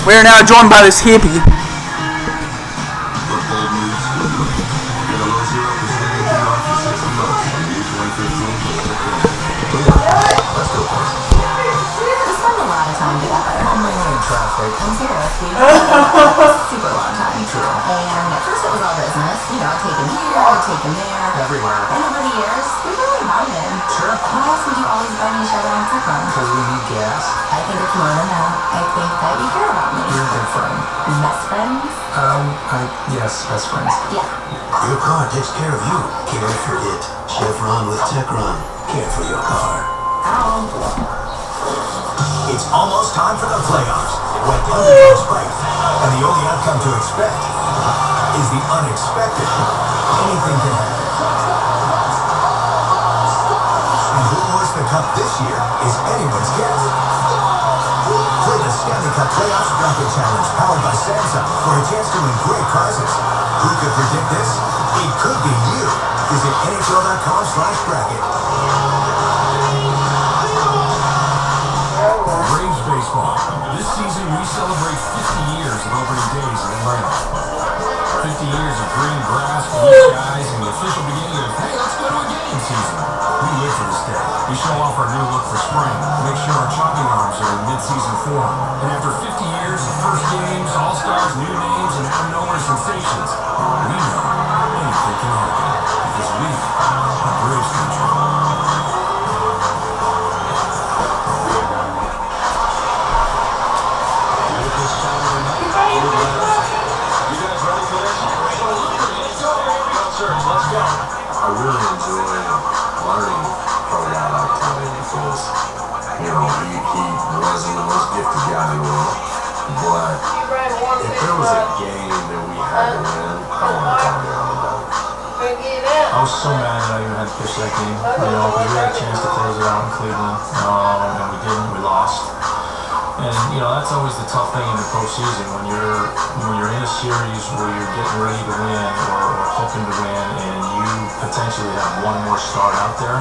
We are now joined by this hippie. Super long time too. And at first it was all business, taking here, taking there. Everywhere. And over the years, we really bonded. Sure. Why else would you always bring each other on tech run? Because we need gas. I think it's more than that. I think that you care about me. You're a good friend. Best friends? Yes, best friends. Yeah. Your car takes care of you. Care for it. Chevron with Techron. Care for your car. Ow. It's almost time for the playoffs. When underdogs fight, and the only outcome to expect is the unexpected. Anything can happen. And who wins the cup this year is anyone's guess. Play the Stanley Cup Playoffs Bracket Challenge powered by Samsung for a chance to win great prizes. Who could predict this? It could be you. Visit NHL.com/bracket. Braves baseball. This season we celebrate 50 years of opening days in Atlanta. 50 years of green grass, blue skies, and the official beginning of, hey, let's go to a game season. We live for this day. We show off our new look for spring, make sure our chopping arms are in mid-season form. And after 50 years of first games, all-stars, new names, and out-of-nowhere sensations, we know anything can happen because we are Braves country. I really enjoy learning from a guy like Tony because, he wasn't the most gifted guy in the world, but if there was a game that we had to win, I wanted Tony on the ball. I was so mad that I even had to pitch that game, because we had a chance to close it out in Cleveland, and we didn't, we lost. And, that's always the tough thing in the postseason when you're in a series where you're getting ready to win or hoping to win and you potentially have one more start out there.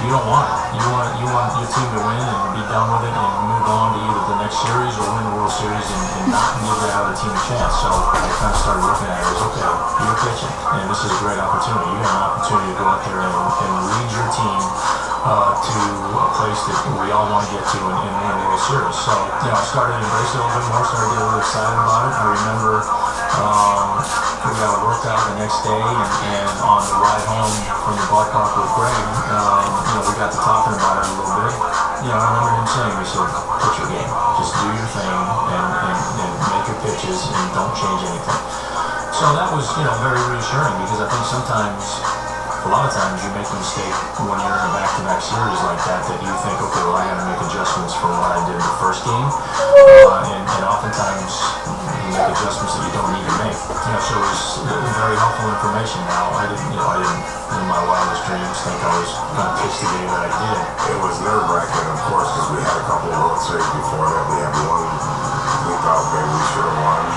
You don't want it. You want your team to win and be done with it and move on to either the next series or win the World Series and not give the other team a chance. So I kind of started looking at it as, okay, you're pitching and this is a great opportunity. You have an opportunity to go out there and lead your team to a place that we all want to get to and win the World Series. So, I started to embrace it a little bit more, started to get a little excited about it. I remember we got a workout the next day, and on the ride home from the ballpark with Greg, we got to talking about it a little bit. I remember him saying, he said, pitch your game. Just do your thing and make your pitches and don't change anything. So that was, very reassuring because I think a lot of times you make a mistake when you're in a back-to-back series like that you think, okay, well, I got to make adjustments from what I did the first game, and oftentimes you make adjustments that you don't need to make. So it was very helpful information. Now I didn't in my wildest dreams think I was going to pitch the game that I did. It was nerve-wracking, of course, because we had a couple of World Series before that. We had one we thought maybe we should have won.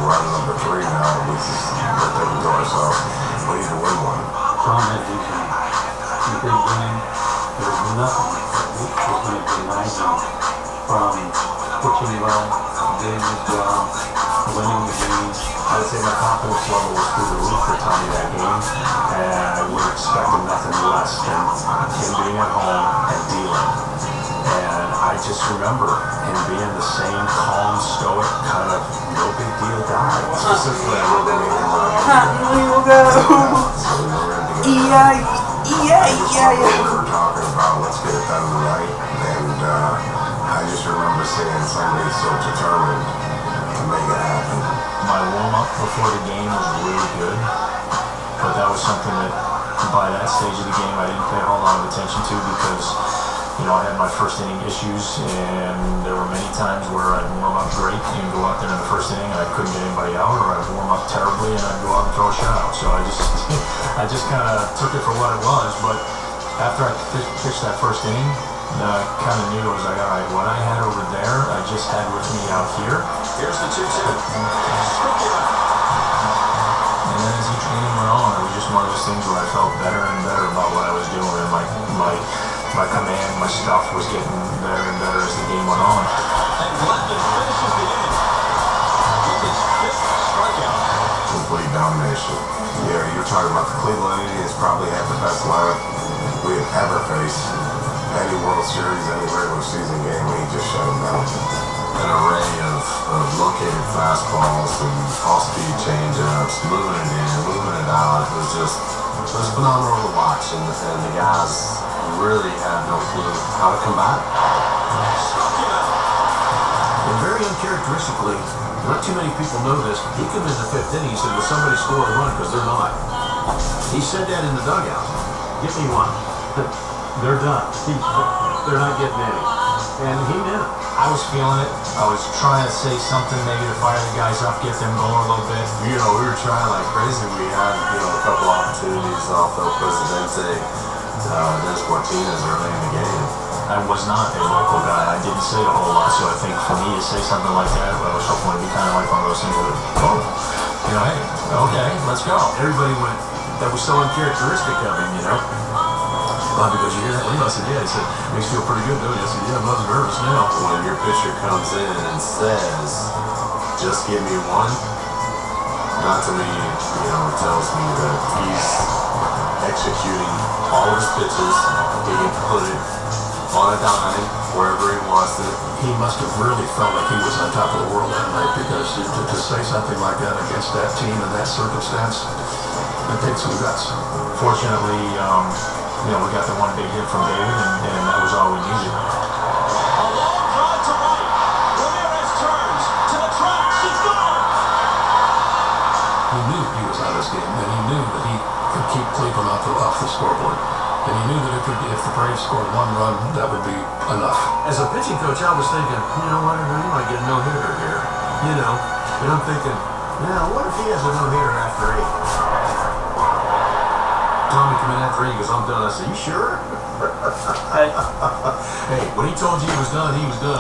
We're on number 3 now. We're thinking to ourselves, we need to win one. Tom had vision. In the big game, there was nothing that was going to deny him from pitching well, doing his job, winning the game. I would say my confidence level was through the roof for Tommy that game, and I would have expected nothing less than him being at home and dealing. And I just remember him being the same calm, stoic, kind of no big deal guy. Specifically, I remember We will go. So we were in together. Yeah. We were talking about let's get it done tonight, and I just remember seeing somebody so determined to make it happen. My warm-up before the game was really good, but that was something that by that stage of the game I didn't pay a whole lot of attention to because I had my first inning issues, and there were many times where I'd warm up great and go out there in the first inning and I couldn't get anybody out, or I'd warm up terribly and I'd go out and throw a shutout. So I just kind of took it for what it was. But after I pitched that first inning, I kind of knew it was like, all right, what I had over there, I just had with me out here. Here's the 2-2. And then as each inning went on, it was just one of those things where I felt better and better about what I was doing and my command, stuff was getting better and better as the game went on. And Glennon finishes the inning with his 5th strikeout. Complete domination. Yeah, you're talking about the Cleveland Indians probably had the best lineup we have ever faced. Any World Series, any regular season game, we just shut them down. An array of located fastballs and off-speed changeups, moving it in, moving it out. It was phenomenal to watch, and the guys really had no clue how to combat it. And very uncharacteristically, not too many people know this, he came in the 5th inning, he said, will somebody score a run, because they're not. He said that in the dugout. Give me one. They're done. They're not getting any. And he meant it. I was feeling it. I was trying to say something maybe to fire the guys up, get them going a little bit. You know, we were trying like crazy. We had, a couple opportunities off El Presidente, Dennis Martinez early in the game. I was not a local guy. I didn't say a whole lot, so I think for me to say something like that, I was hoping it'd be kind of like one of those things that, hey, okay, let's go. Everybody went, that was so uncharacteristic of him, Bobby goes, you hear that? I said, yeah. He said, makes you feel pretty good, don't you? I said, yeah, I'm not nervous now. When your pitcher comes in and says, just give me one, that to me, tells me that he's executing all of his pitches. He can put it on a dime wherever he wants it. He must have really felt like he was on top of the world that night, because to say something like that against that team in that circumstance, it takes some guts. Fortunately, we got the one big hit from David, and that was all we needed. A long drive to right. Ramirez turns to the track. She's gone. He knew he was out of this game, and he knew that he could keep Cleveland off the scoreboard. And he knew that if the Braves scored one run, that would be enough. As a pitching coach, I was thinking, you know what, he might get a no-hitter here. And I'm thinking, what if he has a no-hitter after 8? Tommy come in after 8, he goes, I'm done. I said, you sure? Hey, when he told you he was done, he was done.